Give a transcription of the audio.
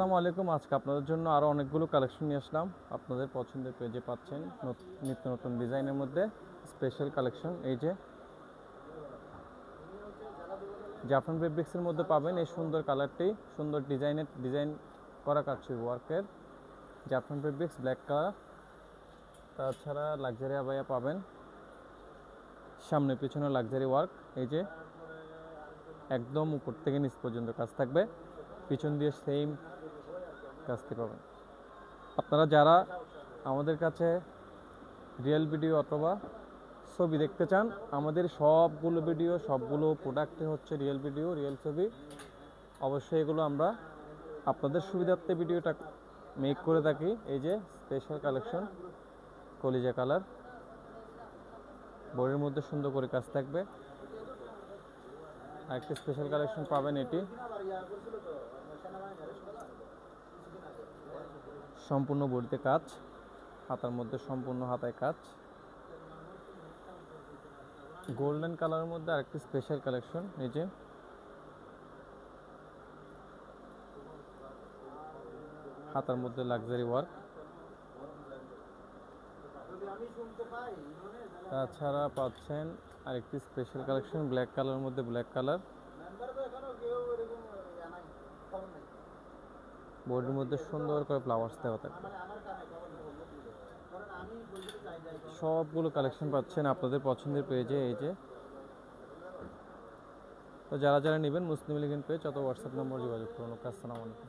আসসালামু আলাইকুম। আজকে আপনাদের জন্য আরও অনেকগুলো কালেকশন নিয়ে আসলাম। আপনাদের পছন্দের পেজে পাচ্ছেন নিত্য নতুন ডিজাইনের মধ্যে স্পেশাল কালেকশন। এই যে জাফরান ফেব্রিক্সের মধ্যে পাবেন এই সুন্দর কালারটি, সুন্দর ডিজাইন করা কাটছে ওয়ার্কের জাফরান ফেব্রিক্স ব্ল্যাক কালার। তাছাড়া লাক্সারি আবায়া পাবেন, সামনে পিছনে লাক্সারি ওয়ার্ক। এই যে একদম উপর থেকে নিচ পর্যন্ত কাজ থাকবে, পিছন দিয়ে সেম কাজটি পাবেন। আপনারা যারা আমাদের কাছে রিয়েল ভিডিও অথবা ছবি দেখতে চান, আমাদের সবগুলো প্রোডাক্টে হচ্ছে রিয়েল ভিডিও, রিয়েল ছবি। অবশ্যই এগুলো আমরা আপনাদের সুবিধার্থে ভিডিওটা মেক করে থাকি। এই যে স্পেশাল কালেকশন কলিজা কালার, বডির মধ্যে সুন্দর করে কাজ থাকবে। আরেকটি স্পেশাল কালেকশন পাবেন, এটি সম্পূর্ণ বডিতে কাজ, হাতার মধ্যে সম্পূর্ণ হাতায় কাজ। গোল্ডেন কালারের মধ্যে আরেকটি স্পেশাল কালেকশন, এই যে হাতার মধ্যে লাক্সারি ওয়ার্ক। তাছাড়া পাচ্ছেন আরেকটি স্পেশাল কালেকশন ব্ল্যাক কালারের মধ্যে ব্ল্যাক কালার, বডির মধ্যে সুন্দর করে ফ্লাওয়ার্স দেওয়া থাকবে। সবগুলো কালেকশন পাচ্ছেন আপনাদের পছন্দের পেজে। এই যে তো যারা যারা নেবেন মুসলিম লিগেন পেজ অথবা হোয়াটসঅ্যাপ নম্বর যোগাযোগ করুন। আসসালামু আলাইকুম।